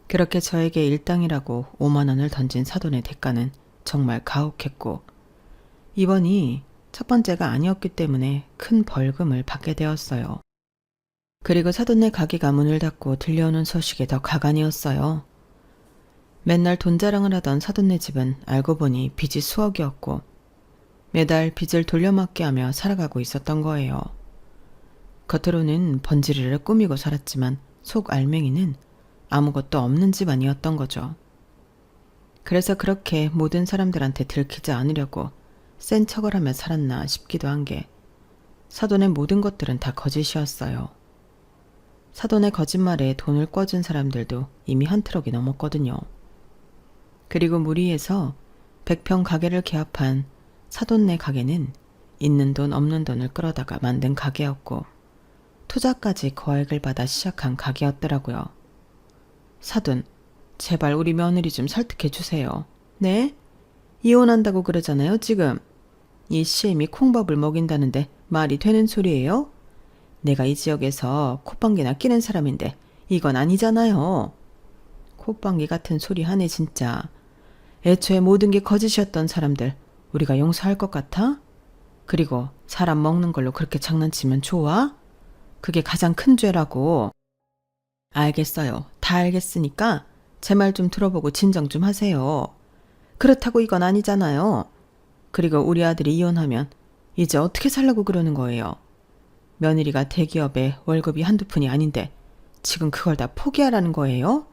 S1: 그렇게 저에게 일당이라고 5만 원을 던진 사돈의 대가는 정말 가혹했고, 이번이 첫 번째가 아니었기 때문에 큰 벌금을 받게 되었어요. 그리고 사돈네 가게가 문을 닫고 들려오는 소식에 더 가관이었어요. 맨날 돈 자랑을 하던 사돈네 집은 알고 보니 빚이 수억이었고 매달 빚을 돌려막게 하며 살아가고 있었던 거예요. 겉으로는 번지르르 꾸미고 살았지만 속 알맹이는 아무것도 없는 집안이었던 거죠. 그래서 그렇게 모든 사람들한테 들키지 않으려고 센 척을 하며 살았나 싶기도 한 게 사돈의 모든 것들은 다 거짓이었어요. 사돈의 거짓말에 돈을 꿔준 사람들도 이미 한 트럭이 넘었거든요. 그리고 무리해서 100평 가게를 개업한 사돈네 가게는 있는 돈 없는 돈을 끌어다가 만든 가게였고 투자까지 거액을 받아 시작한 가게였더라고요. 사돈, 제발 우리 며느리 좀 설득해 주세요. 네? 이혼한다고 그러잖아요, 지금. 이 시엠이 콩밥을 먹인다는데 말이 되는 소리예요? 내가 이 지역에서 콧방귀나 끼는 사람인데 이건 아니잖아요. 콧방귀 같은 소리 하네 진짜. 애초에 모든 게 거짓이었던 사람들 우리가 용서할 것 같아? 그리고 사람 먹는 걸로 그렇게 장난치면 좋아? 그게 가장 큰 죄라고. 알겠어요. 다 알겠으니까 제 말 좀 들어보고 진정 좀 하세요. 그렇다고 이건 아니잖아요. 그리고 우리 아들이 이혼하면 이제 어떻게 살라고 그러는 거예요. 며느리가 대기업에 월급이 한두 푼이 아닌데 지금 그걸 다 포기하라는 거예요?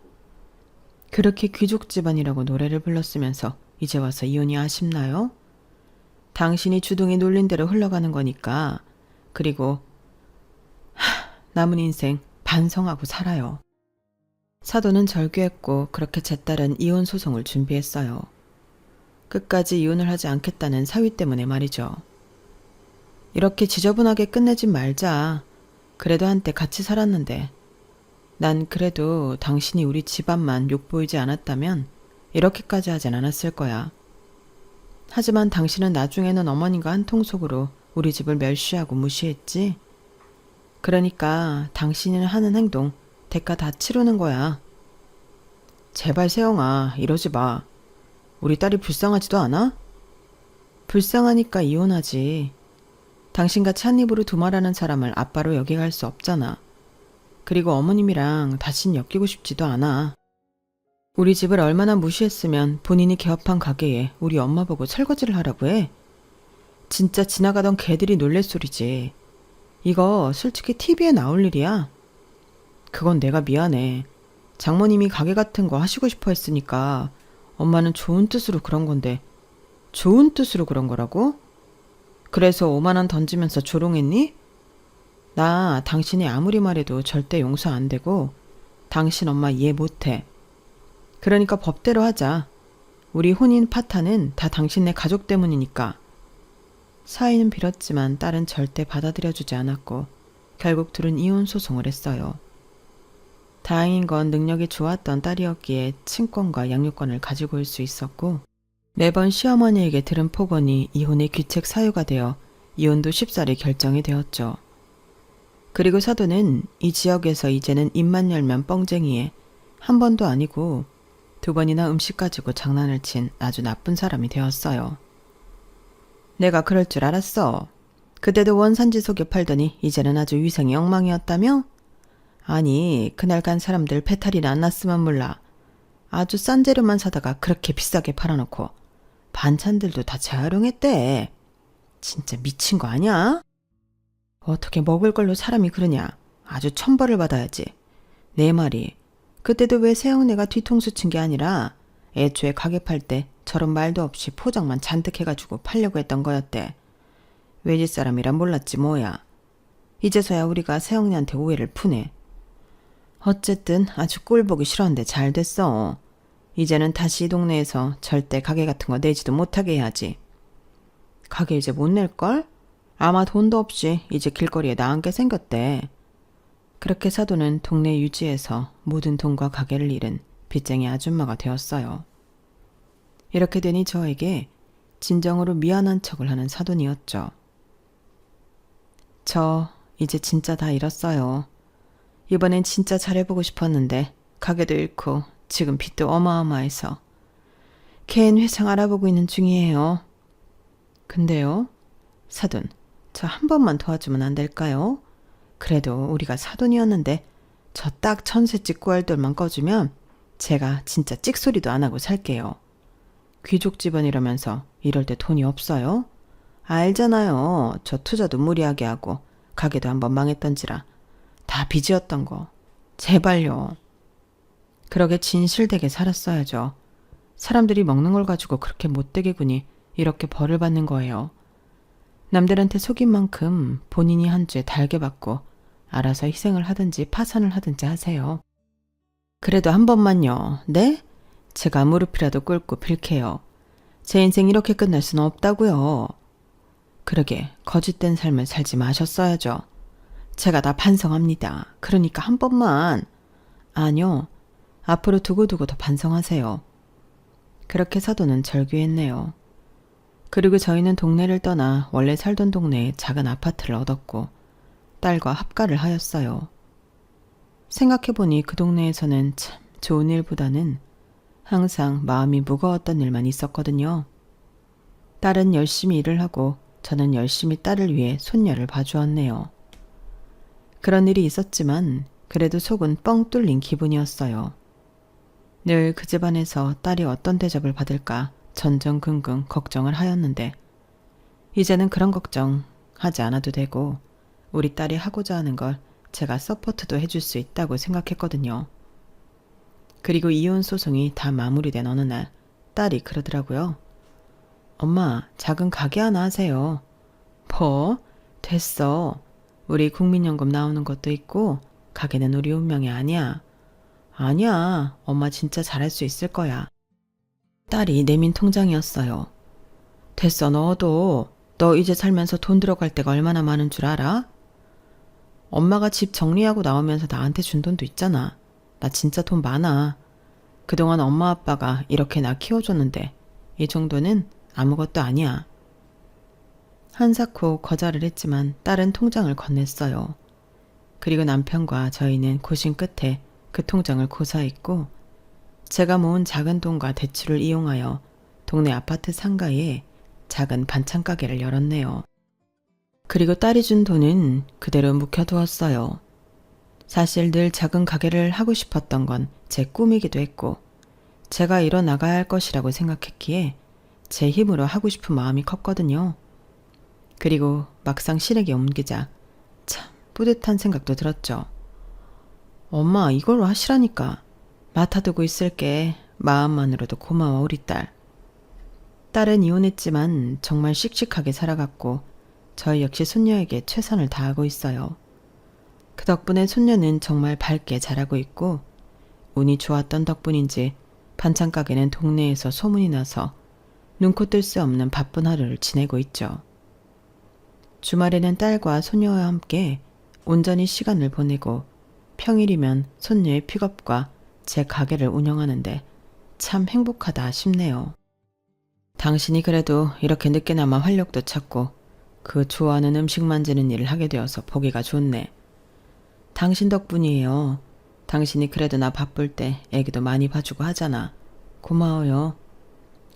S1: 그렇게 귀족 집안이라고 노래를 불렀으면서 이제 와서 이혼이 아쉽나요? 당신이 주둥이 놀린 대로 흘러가는 거니까. 그리고 남은 인생 반성하고 살아요. 사돈은 절규했고 그렇게 제 딸은 이혼 소송을 준비했어요. 끝까지 이혼을 하지 않겠다는 사위 때문에 말이죠. 이렇게 지저분하게 끝내진 말자. 그래도 한때 같이 살았는데 난 그래도 당신이 우리 집안만 욕보이지 않았다면 이렇게까지 하진 않았을 거야. 하지만 당신은 나중에는 어머님과 한통속으로 우리 집을 멸시하고 무시했지. 그러니까 당신이 하는 행동 대가 다 치르는 거야. 제발 세영아, 이러지 마. 우리 딸이 불쌍하지도 않아? 불쌍하니까 이혼하지. 당신같이 한 입으로 두말하는 사람을 아빠로 여겨갈 수 없잖아. 그리고 어머님이랑 다신 엮이고 싶지도 않아. 우리 집을 얼마나 무시했으면 본인이 개업한 가게에 우리 엄마 보고 설거지를 하라고 해? 진짜 지나가던 개들이 놀랄 소리지. 이거 솔직히 TV에 나올 일이야. 그건 내가 미안해. 장모님이 가게 같은 거 하시고 싶어 했으니까 엄마는 좋은 뜻으로 그런 건데 좋은 뜻으로 그런 거라고? 그래서 5만 원 던지면서 조롱했니? 나 당신이 아무리 말해도 절대 용서 안 되고 당신 엄마 이해 못해. 그러니까 법대로 하자. 우리 혼인 파탄은 다 당신네 가족 때문이니까. 사위는 빌었지만 딸은 절대 받아들여주지 않았고 결국 둘은 이혼 소송을 했어요. 다행인 건 능력이 좋았던 딸이었기에 친권과 양육권을 가지고 올 수 있었고 매번 시어머니에게 들은 폭언이 이혼의 귀책 사유가 되어 이혼도 쉽사리 결정이 되었죠. 그리고 사돈은 이 지역에서 이제는 입만 열면 뻥쟁이에 한 번도 아니고 2번이나 음식 가지고 장난을 친 아주 나쁜 사람이 되었어요. 내가 그럴 줄 알았어. 그때도 원산지 속여 팔더니 이제는 아주 위생이 엉망이었다며? 아니, 그날 간 사람들 배탈이나 안 났으면 몰라. 아주 싼 재료만 사다가 그렇게 비싸게 팔아놓고 반찬들도 다 재활용했대. 진짜 미친 거 아니야? 어떻게 먹을 걸로 사람이 그러냐. 아주 천벌을 받아야지. 내 말이 그때도 왜 새형네가 뒤통수 친 게 아니라 애초에 가게 팔 때 저런 말도 없이 포장만 잔뜩 해가지고 팔려고 했던 거였대. 외지 사람이라 몰랐지 뭐야. 이제서야 우리가 새형네한테 오해를 푸네. 어쨌든 아주 꼴 보기 싫었는데 잘 됐어. 이제는 다시 이 동네에서 절대 가게 같은 거 내지도 못하게 해야지. 가게 이제 못 낼걸? 아마 돈도 없이 이제 길거리에 나앉게 생겼대. 그렇게 사돈은 동네 유지에서 모든 돈과 가게를 잃은 빚쟁이 아줌마가 되었어요. 이렇게 되니 저에게 진정으로 미안한 척을 하는 사돈이었죠. 저 이제 진짜 다 잃었어요. 이번엔 진짜 잘해보고 싶었는데 가게도 잃고 지금 빚도 어마어마해서 개인 회상 알아보고 있는 중이에요. 근데요? 사돈, 저 한 번만 도와주면 안 될까요? 그래도 우리가 사돈이었는데 저 딱 천세 찍고 할돌만 꺼주면 제가 진짜 찍소리도 안 하고 살게요. 귀족 집안이라면서 이럴 때 돈이 없어요? 알잖아요. 저 투자도 무리하게 하고 가게도 한번 망했던지라 다 빚이었던 거. 제발요. 그러게 진실되게 살았어야죠. 사람들이 먹는 걸 가지고 그렇게 못되게 구니 이렇게 벌을 받는 거예요. 남들한테 속인 만큼 본인이 한 죄 달게 받고 알아서 희생을 하든지 파산을 하든지 하세요. 그래도 한 번만요. 네? 제가 무릎이라도 꿇고 빌게요. 제 인생 이렇게 끝날 수는 없다고요. 그러게 거짓된 삶을 살지 마셨어야죠. 제가 다 반성합니다. 그러니까 한 번만. 아니요. 앞으로 두고두고 더 반성하세요. 그렇게 사돈은 절규했네요. 그리고 저희는 동네를 떠나 원래 살던 동네에 작은 아파트를 얻었고 딸과 합가를 하였어요. 생각해보니 그 동네에서는 참 좋은 일보다는 항상 마음이 무거웠던 일만 있었거든요. 딸은 열심히 일을 하고 저는 열심히 딸을 위해 손녀를 봐주었네요. 그런 일이 있었지만 그래도 속은 뻥 뚫린 기분이었어요. 늘 그 집안에서 딸이 어떤 대접을 받을까 전전긍긍 걱정을 하였는데 이제는 그런 걱정 하지 않아도 되고 우리 딸이 하고자 하는 걸 제가 서포트도 해줄 수 있다고 생각했거든요. 그리고 이혼 소송이 다 마무리된 어느 날 딸이 그러더라고요. 엄마, 작은 가게 하나 하세요. 뭐? 됐어. 우리 국민연금 나오는 것도 있고 가게는 우리 운명이 아니야. 아니야. 엄마 진짜 잘할 수 있을 거야. 딸이 내민 통장이었어요. 됐어, 너도. 너 이제 살면서 돈 들어갈 데가 얼마나 많은 줄 알아? 엄마가 집 정리하고 나오면서 나한테 준 돈도 있잖아. 나 진짜 돈 많아. 그동안 엄마 아빠가 이렇게 나 키워줬는데 이 정도는 아무것도 아니야. 한사코 거절을 했지만 딸은 통장을 건넸어요. 그리고 남편과 저희는 고심 끝에 그 통장을 고사했고 제가 모은 작은 돈과 대출을 이용하여 동네 아파트 상가에 작은 반찬 가게를 열었네요. 그리고 딸이 준 돈은 그대로 묵혀두었어요. 사실 늘 작은 가게를 하고 싶었던 건 제 꿈이기도 했고 제가 이뤄나가야 할 것이라고 생각했기에 제 힘으로 하고 싶은 마음이 컸거든요. 그리고 막상 실행에 옮기자 참 뿌듯한 생각도 들었죠. 엄마, 이걸로 하시라니까. 맡아두고 있을게. 마음만으로도 고마워, 우리 딸. 딸은 이혼했지만 정말 씩씩하게 살아갔고 저희 역시 손녀에게 최선을 다하고 있어요. 그 덕분에 손녀는 정말 밝게 자라고 있고 운이 좋았던 덕분인지 반찬 가게는 동네에서 소문이 나서 눈코 뜰 수 없는 바쁜 하루를 지내고 있죠. 주말에는 딸과 손녀와 함께 온전히 시간을 보내고 평일이면 손녀의 픽업과 제 가게를 운영하는데 참 행복하다 싶네요. 당신이 그래도 이렇게 늦게나마 활력도 찾고 그 좋아하는 음식 만지는 일을 하게 되어서 보기가 좋네. 당신 덕분이에요. 당신이 그래도 나 바쁠 때 애기도 많이 봐주고 하잖아. 고마워요.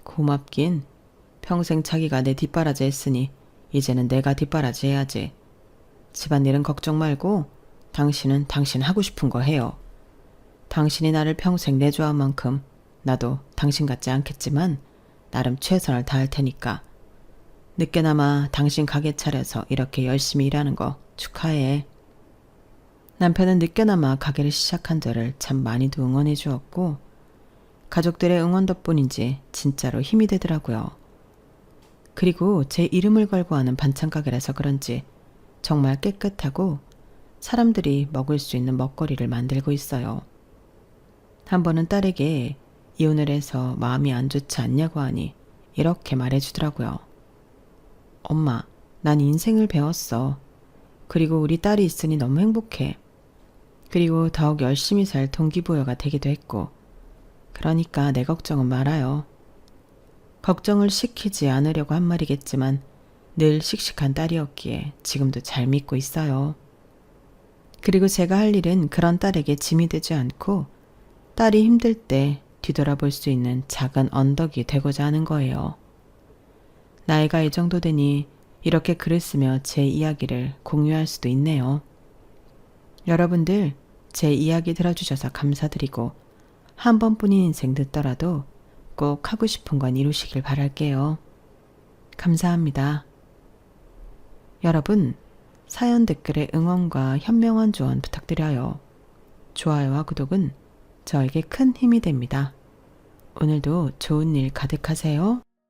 S1: 고맙긴. 평생 자기가 내 뒷바라지 했으니 이제는 내가 뒷바라지 해야지. 집안일은 걱정 말고 당신은 당신 하고 싶은 거 해요. 당신이 나를 평생 내조한 만큼 나도 당신 같지 않겠지만 나름 최선을 다할 테니까. 늦게나마 당신 가게 차려서 이렇게 열심히 일하는 거 축하해. 남편은 늦게나마 가게를 시작한 저를 참 많이도 응원해 주었고 가족들의 응원 덕분인지 진짜로 힘이 되더라고요. 그리고 제 이름을 걸고 하는 반찬 가게라서 그런지 정말 깨끗하고 사람들이 먹을 수 있는 먹거리를 만들고 있어요. 한 번은 딸에게 이혼을 해서 마음이 안 좋지 않냐고 하니 이렇게 말해주더라고요. 엄마, 난 인생을 배웠어. 그리고 우리 딸이 있으니 너무 행복해. 그리고 더욱 열심히 살 동기부여가 되기도 했고 그러니까 내 걱정은 말아요. 걱정을 시키지 않으려고 한 말이겠지만 늘 씩씩한 딸이었기에 지금도 잘 믿고 있어요. 그리고 제가 할 일은 그런 딸에게 짐이 되지 않고 딸이 힘들 때 뒤돌아볼 수 있는 작은 언덕이 되고자 하는 거예요. 나이가 이 정도 되니 이렇게 글을 쓰며 제 이야기를 공유할 수도 있네요. 여러분들 제 이야기 들어주셔서 감사드리고 한 번뿐인 인생 늦더라도 꼭 하고 싶은 건 이루시길 바랄게요. 감사합니다. 여러분, 사연 댓글에 응원과 현명한 조언 부탁드려요. 좋아요와 구독은 저에게 큰 힘이 됩니다. 오늘도 좋은 일 가득하세요.